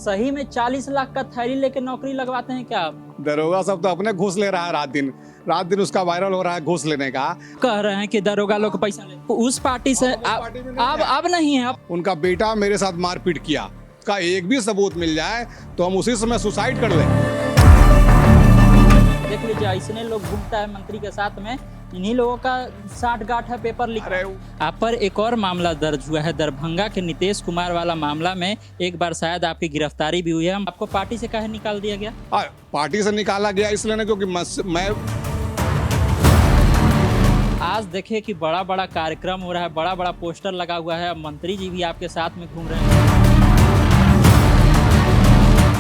सही में 40 लाख का थैली लेके नौकरी लगवाते हैं क्या आप? दरोगा सब तो अपने घूस ले रहा है रात दिन उसका वायरल हो रहा है घूस लेने का। कह रहे हैं कि दरोगा लोग पैसा ले उस पार्टी से अब नहीं है। उनका बेटा मेरे साथ मारपीट किया, का एक भी सबूत मिल जाए तो हम उसी समय सुसाइड कर लें। देख लीजिए ऐसे लोग घूमता है मंत्री के साथ में, इन्हीं लोगों का साठ गांठ है पेपर लिख रहे हो। आप पर एक और मामला दर्ज हुआ है दरभंगा के नीतीश कुमार वाला मामला में। एक बार शायद आपकी गिरफ्तारी भी हुई है। आपको पार्टी से काहे निकाल दिया गया? पार्टी से निकाला गया इसलिए ना क्योंकि मैं आज देखे कि बड़ा बड़ा कार्यक्रम हो रहा है, बड़ा बड़ा पोस्टर लगा हुआ है, मंत्री जी भी आपके साथ में घूम रहे हैं।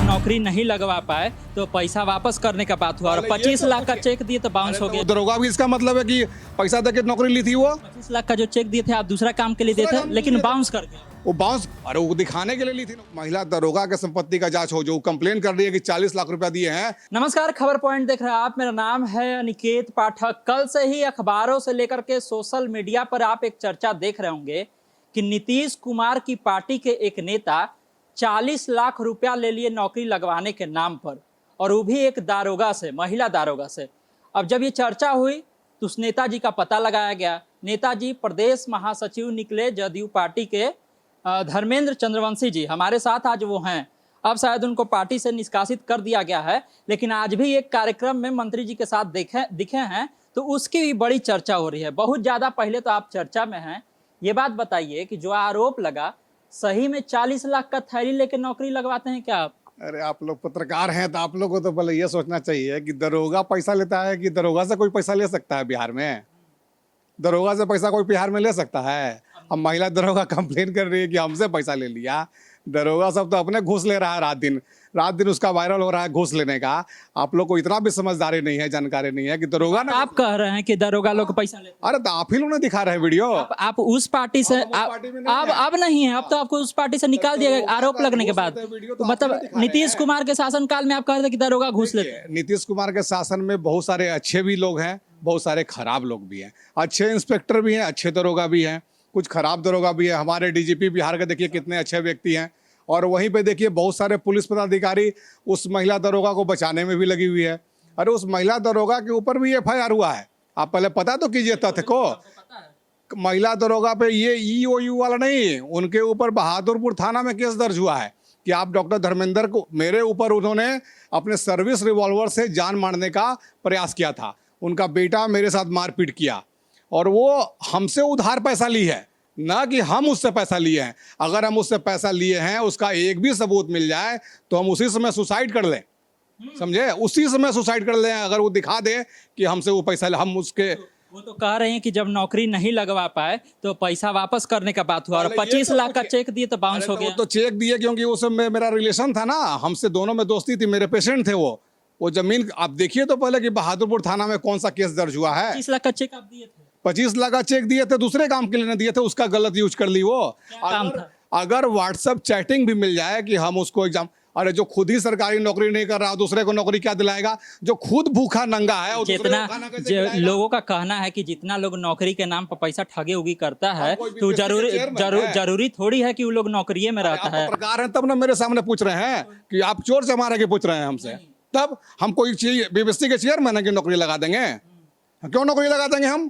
नौकरी नहीं लगवा पाए तो पैसा वापस करने का बात हुआ और 25 लाख का चेक दिए तो बाउंस हो गया। दरोगा भी इसका मतलब है कि पैसा देके नौकरी ली थी। वो 25 लाख का जो चेक दिए थे आप दूसरा काम के लिए दिए थे, लेकिन बाउंस कर गया। वो बाउंस अरे वो दिखाने के लिए ली थी। महिला दरोगा के संपत्ति का जांच हो, जो कंप्लेन कर रही है कि 40 लाख रुपया दिए हैं। नमस्कार, खबर पॉइंट देख रहे हैं आप। मेरा नाम है अनिकेत पाठक। कल से ही अखबारों से लेकर के सोशल मीडिया पर आप एक चर्चा देख रहे होंगे कि नीतीश कुमार की पार्टी के एक नेता 40 लाख रुपया ले लिए नौकरी लगवाने के नाम पर, और वो भी एक दारोगा से, महिला दारोगा से। अब जब ये चर्चा हुई तो उस नेताजी का पता लगाया गया। नेताजी प्रदेश महासचिव निकले जदयू पार्टी के धर्मेंद्र चंद्रवंशी जी, हमारे साथ आज वो हैं। अब शायद उनको पार्टी से निष्कासित कर दिया गया है, लेकिन आज भी एक कार्यक्रम में मंत्री जी के साथ दिखे हैं, तो उसकी भी बड़ी चर्चा हो रही है। बहुत ज़्यादा पहले तो आप चर्चा में हैं। ये बात बताइए कि जो आरोप लगा, सही में 40 लाख का थैली लेके नौकरी लगवाते हैं क्या आप? अरे आप लोग पत्रकार हैं तो आप लोग को तो पहले ये सोचना चाहिए कि दरोगा पैसा लेता है कि दरोगा से कोई पैसा ले सकता है बिहार में? दरोगा से पैसा कोई बिहार में ले सकता है? अब महिला दरोगा कंप्लेन कर रही है कि हमसे पैसा ले लिया। दरोगा सब तो अपने घूस ले रहा है रात दिन उसका वायरल हो रहा है घूस लेने का। आप लोग को इतना भी समझदारी नहीं है, जानकारी नहीं है कि दरोगा ना। आप कह रहे हैं कि दरोगा लोग पैसा लेते हैं। अरे तो आप ही लोग ने दिखा रहे हैं वीडियो। आप उस पार्टी से अब नहीं है। अब तो आपको उस पार्टी से निकाल दिया गया आरोप लगने के बाद। मतलब नीतीश कुमार के शासनकाल में आप कह रहे थे कि दरोगा घूस लेते हैं। नीतीश कुमार के शासन में बहुत सारे अच्छे भी लोग हैं, बहुत सारे खराब लोग भी हैं। अच्छे इंस्पेक्टर भी हैं, अच्छे दरोगा भी हैं, कुछ खराब दरोगा भी है। हमारे डीजीपी बिहार के देखिए कितने अच्छे व्यक्ति हैं, और वहीं पे देखिए बहुत सारे पुलिस पदाधिकारी उस महिला दरोगा को बचाने में भी लगी हुई है। अरे उस महिला दरोगा के ऊपर भी एफआईआर हुआ है। आप पहले पता तो कीजिए तथ्य को। महिला दरोगा पे ये ईओयू वाला नहीं, उनके ऊपर बहादुरपुर थाना में केस दर्ज हुआ है कि आप डॉक्टर धर्मेंद्र को, मेरे ऊपर उन्होंने अपने सर्विस रिवॉल्वर से जान मारने का प्रयास किया था। उनका बेटा मेरे साथ मारपीट किया और वो हमसे उधार पैसा ली है, ना कि हम उससे पैसा लिए हैं। अगर हम उससे पैसा लिए हैं, उसका एक भी सबूत मिल जाए तो हम उसी समय सुसाइड कर लें। समझे? उसी समय सुसाइड कर लें अगर वो दिखा दे कि हमसे वो पैसा हम उसके। वो तो कह रहे हैं कि जब नौकरी नहीं लगवा पाए तो पैसा वापस करने का बात हुआ और 25 लाख का चेक दिए तो बाउंस हो गया। तो चेक दिए क्योंकि उस समय मेरा रिलेशन था ना, हमसे दोनों में दोस्ती थी, मेरे पेशेंट थे वो जमीन। आप देखिए तो पहले कि बहादुरपुर थाना में कौन सा केस दर्ज हुआ है। 25 लाख का चेक आप दिए थे? 25 लाख का चेक दिए थे, दूसरे काम के लिए नहीं दिए थे, उसका गलत यूज कर ली वो। अगर व्हाट्सएप चैटिंग भी मिल जाए कि हम उसको एग्जाम, अरे जो खुद ही सरकारी नौकरी नहीं कर रहा दूसरे को नौकरी क्या दिलाएगा? जो खुद भूखा नंगा है, जितना लोगों का कहना है कि जितना लोग नौकरी के नाम पर पैसा ठगे उगी करता है तो जरूरी थोड़ी है कि वो लोग नौकरी में रहता है। पत्रकार हैं तब ना मेरे सामने पूछ रहे हैं कि आप चोर से मारे के पूछ रहे हैं हमसे। तब हम कोई चीज बीबीसी के चेयरमैन है कि नौकरी लगा देंगे? क्यों नौकरी लगा देंगे हम?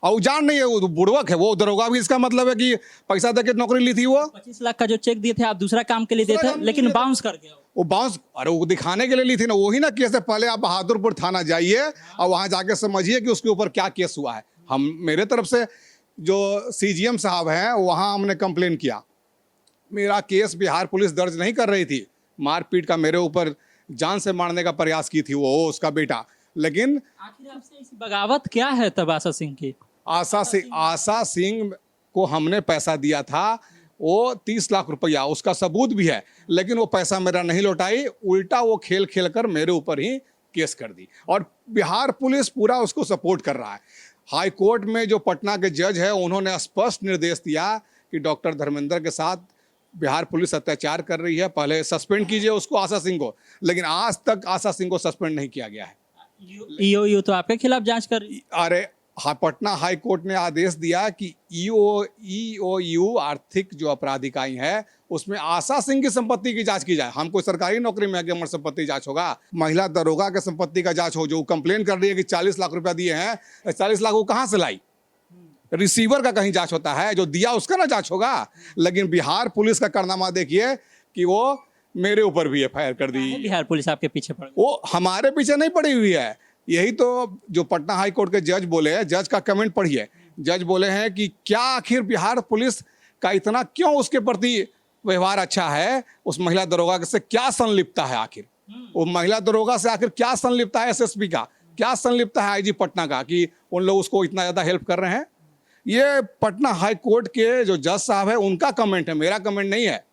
और जान नहीं है, वो बुड़वक है, वो दरोगा भी। इसका मतलब है कि पैसा देके नौकरी ली थी। वो 25 लाख का जो चेक दिए थे आप दूसरा काम के लिए दिए थे, लेकिन बाउंस कर गया। वो बाउंस, अरे वो दिखाने के लिए ली थी ना। वही ना केस है। पहले आप बहादुरपुर थाना जाइए और वहां जाके समझिए कि उसके ऊपर क्या केस हुआ है। हम मेरे तरफ से जो सीजीएम साहब हैं वहां हमने कंप्लेन किया। मेरा केस बिहार पुलिस दर्ज नहीं कर रही थी। मारपीट का मेरे ऊपर जान से मारने का प्रयास की थी वो उसका बेटा। लेकिन आखिर आपसे ऐसी बगावत क्या है तब आशा सिंह की? आशा सिंह को हमने पैसा दिया था, वो 30 लाख रुपया, उसका सबूत भी है, लेकिन वो पैसा मेरा नहीं लौटाई। उल्टा वो खेल कर मेरे ऊपर ही केस कर दी, और बिहार पुलिस पूरा उसको सपोर्ट कर रहा है। हाई कोर्ट में जो पटना के जज है उन्होंने स्पष्ट निर्देश दिया कि डॉक्टर धर्मेंद्र के साथ बिहार पुलिस अत्याचार कर रही है, पहले सस्पेंड कीजिए उसको, आशा सिंह को। लेकिन आज तक आशा सिंह को सस्पेंड नहीं किया गया है। ईओयू तो आपके खिलाफ जांच कर रही। अरे पटना हाई कोर्ट ने आदेश दिया कि ईओयू आर्थिक जो अपराध इकाई है उसमें आशा सिंह की संपत्ति की जांच की जाए। हम कोई सरकारी नौकरी में है कि हमारी संपत्ति जांच होगा? महिला दरोगा के संपत्ति का जांच हो, जो कंप्लेन कर रही है कि 40 लाख रुपया दिए हैं, 40 लाख वो कहाँ से लाई? रिसीवर का कहीं जांच होता है? जो दिया उसका ना जांच होगा। लेकिन बिहार पुलिस का कारनामा देखिए कि वो मेरे ऊपर भी एफआईआर कर दी। बिहार पुलिस आपके पीछे पड़ गई? वो हमारे पीछे नहीं पड़ी हुई है। यही तो जो पटना हाई कोर्ट के जज बोले हैं, जज का कमेंट पढ़िए। जज बोले हैं कि क्या आखिर बिहार पुलिस का इतना क्यों उसके प्रति व्यवहार अच्छा है, उस महिला दरोगा से क्या संलिप्तता है आखिर? वो महिला दरोगा से आखिर क्या संलिप्तता है? एसएसपी का क्या संलिप्तता है आईजी पटना का कि उन लोग उसको इतना ज़्यादा हेल्प कर रहे हैं? ये पटना हाई कोर्ट के जो जज साहब है उनका कमेंट है, मेरा कमेंट नहीं है।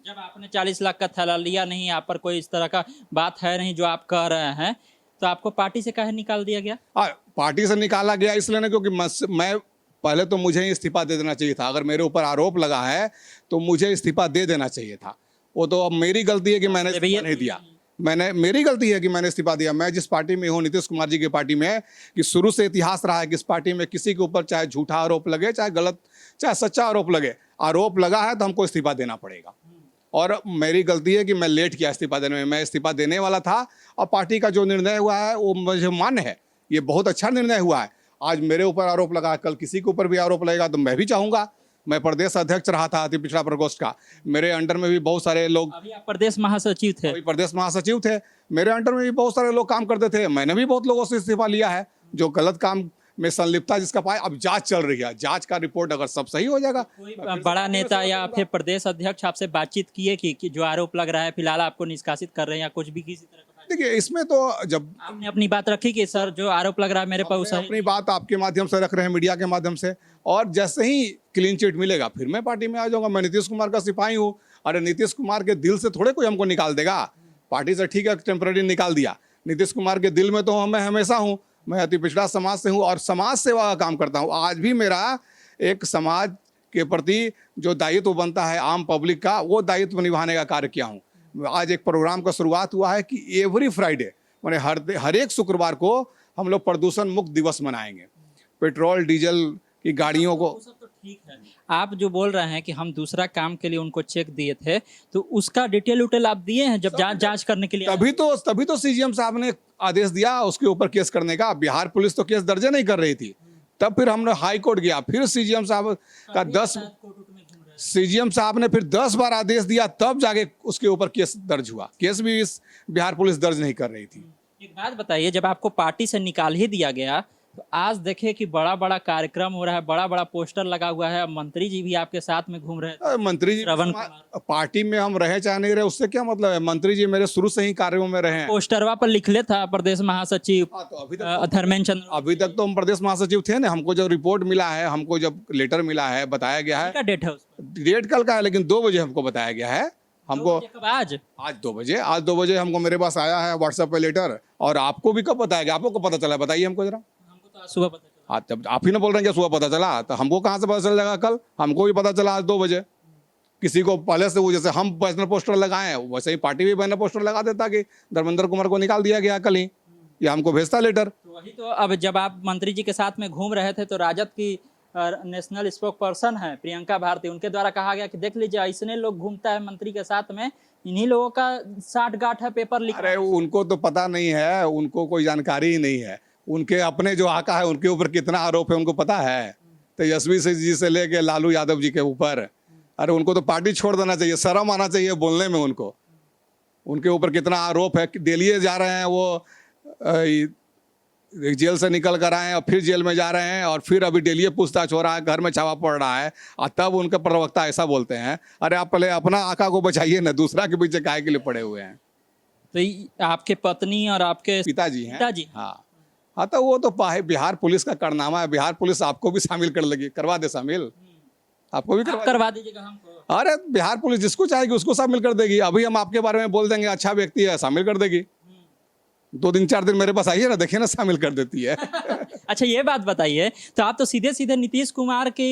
जब आपने 40 लाख का थैला लिया नहीं, आप पर कोई इस तरह का बात है नहीं जो आप कह रहे हैं, तो आपको पार्टी से काहे निकाल दिया गया? पार्टी से निकाला गया इसलिए ना क्योंकि मैं पहले तो मुझे ही इस्तीफा दे देना चाहिए था। अगर मेरे ऊपर आरोप लगा है तो मुझे इस्तीफा दे देना चाहिए था। वो तो अब मेरी गलती है कि मैंने इस्तीफा नहीं दिया। मेरी गलती है कि मैंने इस्तीफा दिया। मैं जिस पार्टी में हूँ, नीतीश कुमार जी की पार्टी में, कि शुरू से इतिहास रहा है कि इस पार्टी में किसी के ऊपर चाहे झूठा आरोप लगे, चाहे गलत, चाहे सच्चा आरोप लगे, आरोप लगा है तो हमको इस्तीफा देना पड़ेगा। और मेरी गलती है कि मैं लेट किया इस्तीफा देने में। मैं इस्तीफा देने वाला था और पार्टी का जो निर्णय हुआ है वो मुझे मान्य है। ये बहुत अच्छा निर्णय हुआ है। आज मेरे ऊपर आरोप लगा, कल किसी के ऊपर भी आरोप लगेगा तो मैं भी चाहूँगा। मैं प्रदेश अध्यक्ष रहा था अति पिछड़ा प्रकोष्ठ का। मेरे अंडर में भी बहुत सारे लोग, अभी आप प्रदेश महासचिव थे। अभी प्रदेश महासचिव थे, मेरे अंडर में भी बहुत सारे लोग काम करते थे। मैंने भी बहुत लोगों से इस्तीफा लिया है जो गलत काम में संलिप्तता जिसका पाए। अब जांच चल रही है, जांच का रिपोर्ट अगर सब सही हो जाएगा। कोई बड़ा नेता या फिर प्रदेश अध्यक्ष आपसे बातचीत किए कि जो आरोप लग रहा है फिलहाल आपको निष्कासित कर रहे हैं या कुछ भी किसी तरह का? देखिए, इसमें तो जब आपने अपनी बात रखी कि सर जो आरोप लग रहा है मेरे पर अपनी बात आपके माध्यम से रख रहे हैं, मीडिया के माध्यम से, और जैसे ही क्लीन चिट मिलेगा फिर मैं पार्टी में आ जाऊंगा। मैं नीतीश कुमार का सिपाही हूँ। अरे नीतीश कुमार के दिल से थोड़े कोई हमको निकाल देगा। पार्टी से ठीक है टेम्पररी निकाल दिया, नीतीश कुमार के दिल में तो मैं हमेशा हूँ। मैं अति पिछड़ा समाज से हूँ और समाज सेवा का काम करता हूँ। आज भी मेरा एक समाज के प्रति जो दायित्व बनता है आम पब्लिक का, वो दायित्व निभाने का कार्य किया हूँ। आज एक प्रोग्राम का शुरुआत हुआ है कि एवरी फ्राइडे मैंने हर एक शुक्रवार को हम लोग प्रदूषण मुक्त दिवस मनाएंगे। पेट्रोल डीजल की गाड़ियों को, सब तो ठीक है। आप जो बोल रहे हैं कि हम दूसरा काम के लिए उनको चेक दिए थे, तो उसका डिटेल उटेल आप दिए हैं जब जांच करने के लिए? तभी तो सीजीएम साहब ने आदेश दिया उसके ऊपर केस करने का। बिहार पुलिस तो केस दर्ज नहीं कर रही थी। तब फिर हमने हाई कोर्ट गया, फिर सीजीएम साहब का सीजीएम साहब ने फिर 10 बार आदेश दिया, तब जाके उसके ऊपर केस दर्ज हुआ। केस भी इस बिहार पुलिस दर्ज नहीं कर रही थी। एक बात बताइए, जब आपको पार्टी से निकाल ही दिया गया तो आज देखे कि बड़ा बड़ा कार्यक्रम हो रहा है, बड़ा बड़ा पोस्टर लगा हुआ है, मंत्री जी भी आपके साथ में घूम रहे हैं। मंत्री जी श्रवण पार्टी में हम रहे चाहे नहीं रहे उससे क्या मतलब है? मंत्री जी मेरे शुरू से ही कार्यों में रहे हैं। पोस्टरवा पर लिखले था प्रदेश महासचिव तो धर्मेंद्र चंद्र। अभी तक तो हम प्रदेश महासचिव थे ना। हमको जब रिपोर्ट मिला है, हमको जब लेटर मिला है, बताया गया है। का डेट है उस पर? डेट कल का है, लेकिन 2 बजे हमको बताया गया है। हमको आज 2 बजे, आज 2 बजे हमको मेरे पास आया है व्हाट्सएप पे लेटर। और आपको भी कब बताया गया? आपको कब पता चला? बताइए हमको जरा। हमको तो आज सुबह पता चला। तब आप ही ना बोल रहे हैं कि सुबह पता चला, तो हमको कहाँ से पता चल जाएगा? कल हमको भी पता चला आज 2 बजे। किसी को पहले से, वो जैसे हम बैनर पोस्टर लगाए हैं वैसे ही पार्टी भी बैनर पोस्टर लगा देता कि धर्मेंद्र कुमार को निकाल दिया गया कल ही, या हमको भेजता लेटर। तो वही तो, अब जब आप मंत्री जी के साथ में घूम रहे थे तो राजद की नेशनल स्पोक पर्सन है प्रियंका भारती, उनके द्वारा कहा गया कि देख लीजिए ऐसने लोग घूमता है मंत्री के साथ में, इन्हीं लोगों का साठ गांठ है, पेपर लिख। अरे उनको तो पता नहीं है, उनको कोई जानकारी ही नहीं है। उनके अपने जो आका है उनके ऊपर कितना आरोप है उनको पता है। तेजस्वी जी से लेके लालू यादव जी के ऊपर। अरे उनको तो पार्टी छोड़ देना चाहिए, शर्म आना चाहिए बोलने में उनको। उनके ऊपर कितना आरोप है। दिल्ली जा रहे हैं वो, जेल से निकल कर आए और फिर जेल में जा रहे हैं, और फिर अभी दिल्ली पूछताछ हो रहा है, घर में छापा पड़ रहा है, और तब उनके प्रवक्ता ऐसा बोलते हैं। अरे आप पहले अपना आका को बचाइए ना, दूसरा के पीछे काहे के लिए पड़े हुए हैं? तो आपके पत्नी और आपके पिताजी हैं। पिताजी? हाँ तो वो तो बिहार पुलिस का कारनामा है। बिहार पुलिस आपको भी शामिल कर लेगी, करवा दे शामिल, आपको भी करवा दीजिएगा हमको। अरे बिहार पुलिस जिसको चाहेगी उसको शामिल कर देगी। अभी हम आपके बारे में बोल देंगे अच्छा व्यक्ति है, शामिल कर देगी। 2 दिन 4 दिन मेरे पास आइए ना, देखिए ना, शामिल कर देती है। अच्छा ये बात बताइए, तो आप तो सीधे सीधे नीतीश कुमार के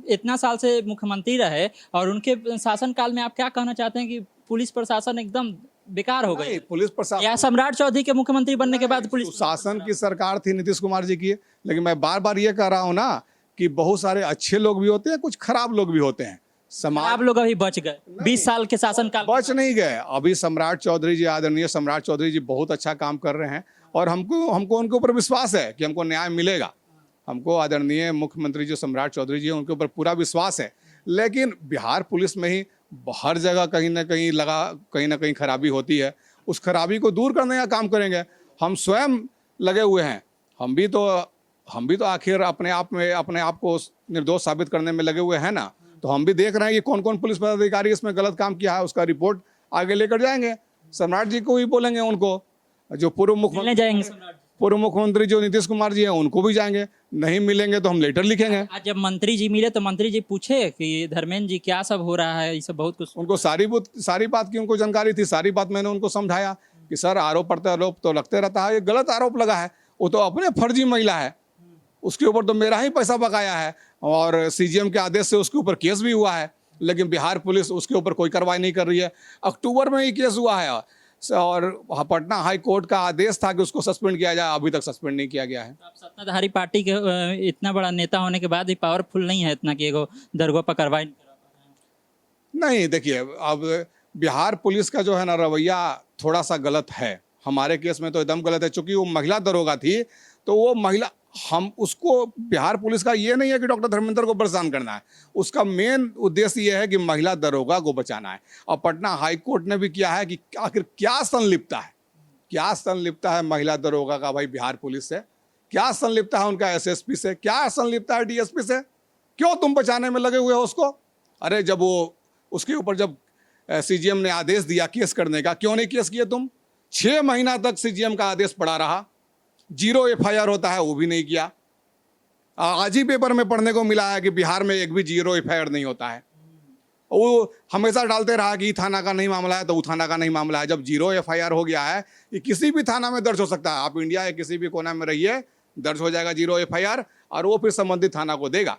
इतना साल से मुख्यमंत्री रहे, और उनके शासनकाल में आप क्या कहना चाहते हैं कि पुलिस प्रशासन एकदम बेकार हो गई नहीं, पुलिस प्रशासन या सम्राट चौधरी के मुख्यमंत्री बनने के बाद पुलिस शासन की सरकार थी नीतीश कुमार जी की, लेकिन मैं बार बार ये कह रहा हूँ ना कि बहुत सारे अच्छे लोग भी होते हैं, कुछ खराब लोग भी होते हैं। समाज आप लोग अभी बच गए 20 साल के शासनकाल बच नहीं गए। अभी सम्राट चौधरी जी, आदरणीय सम्राट चौधरी जी बहुत अच्छा काम कर रहे हैं और हमको उनके ऊपर विश्वास है कि हमको न्याय मिलेगा। हमको आदरणीय मुख्यमंत्री जो सम्राट चौधरी जी हैं उनके ऊपर पूरा विश्वास है। लेकिन बिहार पुलिस में ही हर जगह कहीं ना कहीं खराबी होती है। उस खराबी को दूर करने का काम करेंगे। हम स्वयं लगे हुए हैं। हम भी तो आखिर अपने आप को निर्दोष साबित करने में लगे हुए हैं ना। तो हम भी देख रहे हैं कि कौन कौन पुलिस पदाधिकारी इसमें गलत काम किया है, उसका रिपोर्ट आगे लेकर जाएंगे। सम्राट जी को भी बोलेंगे, उनको जो मिलने जाएंगे सम्राट जी। पूर्व मुख्यमंत्री जो नीतीश कुमार जी हैं उनको भी जाएंगे। नहीं मिलेंगे तो हम लेटर लिखेंगे। आज जब मंत्री जी मिले तो मंत्री जी पूछे कि धर्मेंद्र जी क्या सब हो रहा है, ये सब बहुत कुछ उनको सारी बात की उनको जानकारी थी। सारी बात मैंने उनको समझाया कि सर आरोप प्रत्यारोप तो लगते रहता है, ये गलत आरोप लगा है। वो तो अपने फर्जी महिला है, उसके ऊपर तो मेरा ही पैसा बकाया है और सीजीएम के आदेश से उसके ऊपर केस भी हुआ है, लेकिन बिहार पुलिस उसके ऊपर कोई कार्रवाई नहीं कर रही है। अक्टूबर में ही केस हुआ है और पटना हाई कोर्ट का आदेश था कि उसको सस्पेंड किया जाए, अभी तक सस्पेंड नहीं किया गया है। आप सत्ताधारी पार्टी के इतना बड़ा नेता होने के बाद भी पावरफुल नहीं है इतना कि एगो दरगो पर कार्रवाई नहीं करा पा रहे हैं। नहीं, देखिए अब बिहार पुलिस का जो है ना रवैया थोड़ा सा गलत है। हमारे केस में तो एकदम गलत है। चूंकि वो महिला दरोगा थी तो वो महिला, हम उसको, बिहार पुलिस का ये नहीं है कि डॉक्टर धर्मेंद्र को परेशान करना है। उसका मेन उद्देश्य ये है कि महिला दरोगा को बचाना है। और पटना हाई कोर्ट ने भी किया है कि आखिर क्या संलिप्तता है महिला दरोगा का भाई बिहार पुलिस से, क्या संलिप्तता है उनका एसएसपी से, क्या संलिप्तता है डीएसपी से। क्यों तुम बचाने में लगे हुए हो उसको? अरे जब वो उसके ऊपर जब सीजीएम ने आदेश दिया केस करने का, क्यों नहीं केस किए तुम? 6 महीना तक सीजीएम का आदेश पड़ा रहा, 0 एफआईआर होता है वो भी नहीं किया। आज ही पेपर में पढ़ने को मिला है कि बिहार में एक भी 0 एफआईआर नहीं होता है। वो हमेशा डालते रहा कि थाना का नहीं मामला है तो वो थाना का नहीं मामला है। जब 0 एफआईआर हो गया है, ये किसी भी थाना में दर्ज हो सकता है। आप इंडिया के किसी भी कोना में रहिए, दर्ज हो जाएगा 0 एफआईआर और वो फिर संबंधित थाना को देगा।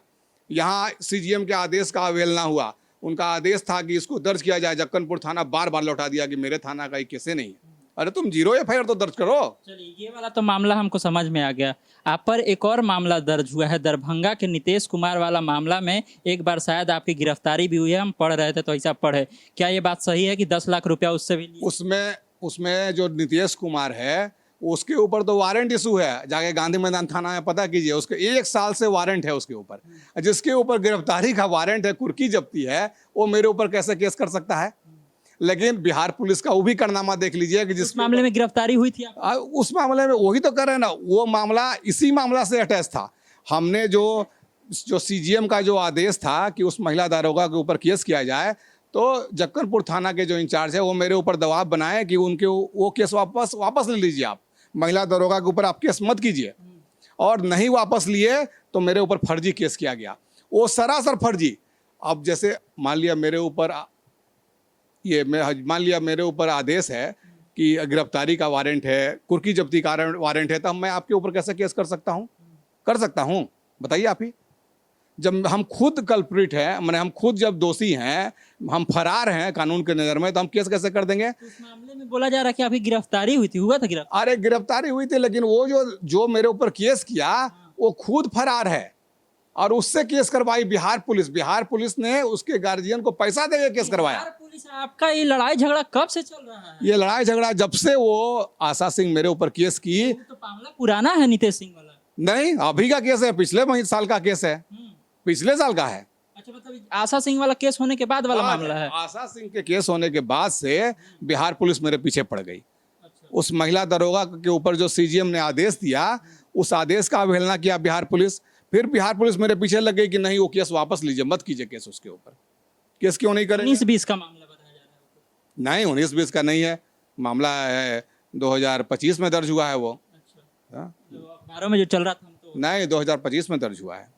यहाँ सीजीएम के आदेश का अवहेलना हुआ। उनका आदेश था कि इसको दर्ज किया जाए, जक्कनपुर थाना बार बार लौटा दिया कि मेरे थाना का ये कैसे नहीं है। अरे तुम 0 एफआईआर तो दर्ज करो। चलिए, ये वाला तो मामला हमको समझ में आ गया। आप पर एक और मामला दर्ज हुआ है, दरभंगा के नीतीश कुमार वाला मामला में एक बार शायद आपकी गिरफ्तारी भी हुई है। हम पढ़ रहे थे तो ऐसा पढ़े, क्या ये बात सही है कि 10 लाख रुपया उससे भी लिए? उसमें जो नीतीश कुमार है उसके ऊपर तो वारंट इशू है। जाके गांधी मैदान थाना में पता कीजिए, उसके 1 साल से वारंट है उसके ऊपर। जिसके ऊपर गिरफ्तारी का वारंट है, कुर्की जब्ती है, वो मेरे ऊपर कैसे केस कर सकता है? लेकिन बिहार पुलिस का वो भी कारनामा देख लीजिए कि जिस मामले में गिरफ्तारी हुई थी उस मामले में वही तो कर रहे हैं ना, वो मामला इसी मामला से अटैच था। हमने जो सीजीएम का जो आदेश था कि उस महिला दारोगा के ऊपर केस किया जाए, तो जक्कनपुर थाना के जो इंचार्ज है वो मेरे ऊपर दबाव बनाए कि उनके वो केस वापस ले लीजिए, आप महिला दारोगा के ऊपर आप केस मत कीजिए। और नहीं वापस लिए तो मेरे ऊपर फर्जी केस किया गया, वो सरासर फर्जी। अब जैसे मान लिया मेरे ऊपर आदेश है कि गिरफ्तारी का वारंट है, कुर्की जब्ती का वारंट है, तब मैं आपके ऊपर कैसे केस कर सकता हूँ? बताइए आप ही। जब हम खुद कल्प्रिट हैं, मैंने हम खुद जब दोषी हैं, हम फरार हैं कानून के नज़र में, तो हम केस कैसे कर देंगे? उस मामले में बोला जा रहा है कि आपकी गिरफ्तारी हुई थी, हुआ था गिरफ्तारी? अरे गिरफ्तारी हुई थी, लेकिन वो जो मेरे ऊपर केस किया वो खुद फरार है और उससे केस करवाई बिहार पुलिस ने उसके गार्जियन को पैसा देके केस करवाया। बिहार पुलिस, आपका ये लड़ाई झगड़ा कब से चल रहा है? ये लड़ाई झगड़ा जब से वो आशा सिंह मेरे ऊपर केस की। तो मामला पुराना है नीतीश सिंह वाला? नहीं, अभी का केस है, पिछले साल का केस है, पिछले साल का है। अच्छा, मतलब आशा सिंह वाला केस होने के बाद वाला मामला है? आशा सिंह के केस होने के बाद से बिहार पुलिस मेरे पीछे पड़ गई। अच्छा। उस महिला दरोगा के ऊपर जो सीजीएम ने आदेश दिया, उस आदेश का अवहेलना किया बिहार पुलिस। फिर बिहार पुलिस मेरे पीछे लग गई कि नहीं, वो केस वापस लीजिए, मत कीजिए केस उसके ऊपर। केस क्यों नहीं करेंगे? 19-20 का मामला बताया जा रहा है। नहीं, 19-20 का नहीं है, मामला है 2025 में दर्ज हुआ है वो। अच्छा, तो अखबारों में जो चल रहा था तो नहीं, 2025 में दर्ज हुआ है।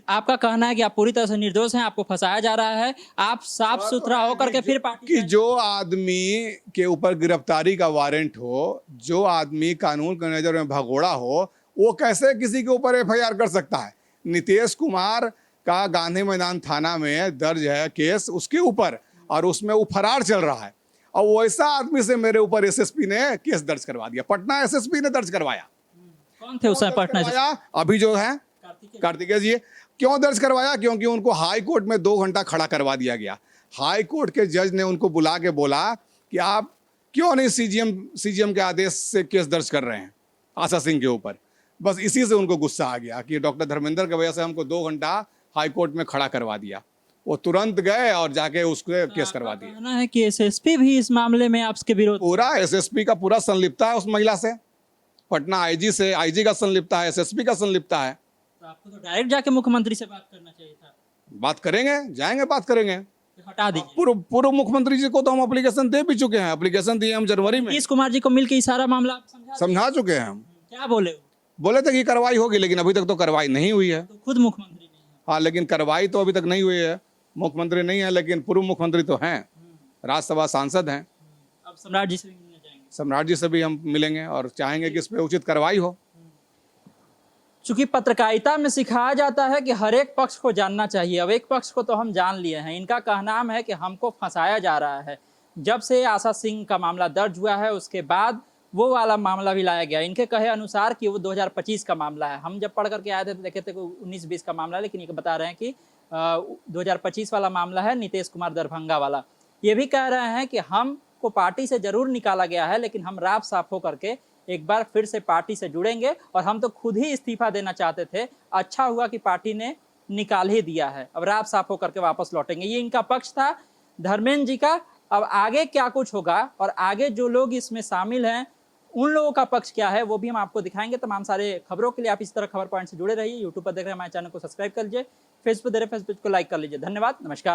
आपका कहना है कि आप पूरी तरह से निर्दोष हैं, आपको फंसाया जा रहा है, आप साफ सुथरा होकर के फिर पार्टी कि जो आदमी के ऊपर गिरफ्तारी का वारंट हो, जो आदमी कानून के नजर में भगोड़ा हो, वो कैसे किसी के ऊपर एफआईआर कर सकता है? नीतीश कुमार का गांधी मैदान थाना में दर्ज है केस उसके ऊपर और उसमें वो फरार चल रहा है। और वैसा आदमी से मेरे ऊपर एसएसपी ने केस दर्ज करवा दिया, पटना एसएसपी ने दर्ज करवाया। कौन थे उस समय पटना से? करवाया अभी जो है कार्तिकेय जी। क्यों दर्ज करवाया? क्योंकि उनको हाई कोर्ट में 2 घंटा खड़ा करवा दिया गया। हाई कोर्ट के जज ने उनको बुला के बोला कि आप क्यों नहीं सीजीएम के आदेश से केस दर्ज कर रहे हैं आशा सिंह के ऊपर। बस इसी से उनको गुस्सा आ गया कि डॉक्टर धर्मेंद्र की वजह से हमको 2 घंटा हाई कोर्ट में खड़ा करवा दिया। वो तुरंत गए और जाके उसको केस करवा दिया। कहना है कि एसएसपी भी इस मामले में आपके विरोध? पूरा एसएसपी का पूरा संलिप्तता है उस महिला से, पटना आईजी का संलिप्तता है, एसएसपी का संलिप्तता है। तो आपको तो डायरेक्ट जाके मुख्यमंत्री से बात करना चाहिए था। बात करेंगे, जाएंगे, बात करेंगे। हटा दीजिए। पूर्व मुख्यमंत्री जी को तो हम एप्लीकेशन दे भी चुके हैं, एप्लीकेशन दिए हम जनवरी में। नीतीश कुमार जी को मिलकर सारा मामला आप समझा चुके हैं हम। क्या बोले वो? बोले थे कि कार्रवाई होगी, लेकिन अभी तक तो कार्रवाई नहीं हुई है। तो खुद मुख्यमंत्री नहीं है। हाँ, लेकिन कार्रवाई तो अभी तक नहीं हुई है। मुख्यमंत्री नहीं है लेकिन पूर्व मुख्यमंत्री तो हैं, राज्यसभा सांसद हैं। अब सम्राट जी से भी मिलने जाएंगे। सम्राट जी से भी हम मिलेंगे और चाहेंगे कि इस पर उचित कार्रवाई हो। चूंकि पत्रकारिता में सिखाया जाता है कि हर एक पक्ष को जानना चाहिए, अब एक पक्ष को तो हम जान लिए हैं। इनका कहना है कि हमको फंसाया जा रहा है। जब से आशा सिंह का मामला दर्ज हुआ है उसके बाद वो वाला मामला भी लाया गया। इनके कहे अनुसार कि वो 2025 का मामला है। हम जब पढ़ करके आए थे तो देखे थे कि 19-20 का मामला है, लेकिन ये बता रहे हैं कि 2025 वाला मामला है, नीतीश कुमार दरभंगा वाला। ये भी कह रहे हैं कि हमको पार्टी से जरूर निकाला गया है, लेकिन हम राफ साफ हो करके एक बार फिर से पार्टी से जुड़ेंगे और हम तो खुद ही इस्तीफा देना चाहते थे। अच्छा हुआ कि पार्टी ने निकाल ही दिया है, अब राफ साफ होकर के वापस लौटेंगे। ये इनका पक्ष था धर्मेंद्र जी का। अब आगे क्या कुछ होगा और आगे जो लोग इसमें शामिल हैं उन लोगों का पक्ष क्या है वो भी हम आपको दिखाएंगे। तमाम सारे खबरों के लिए आप इस तरह खबर पॉइंट से जुड़े रहिए। यूट्यूब पर देख रहे हैं हमारे चैनल को सब्सक्राइब कर लीजिए, फेसबुक देख रहे हैं फेसबुक को लाइक कर लीजिए। धन्यवाद, नमस्कार।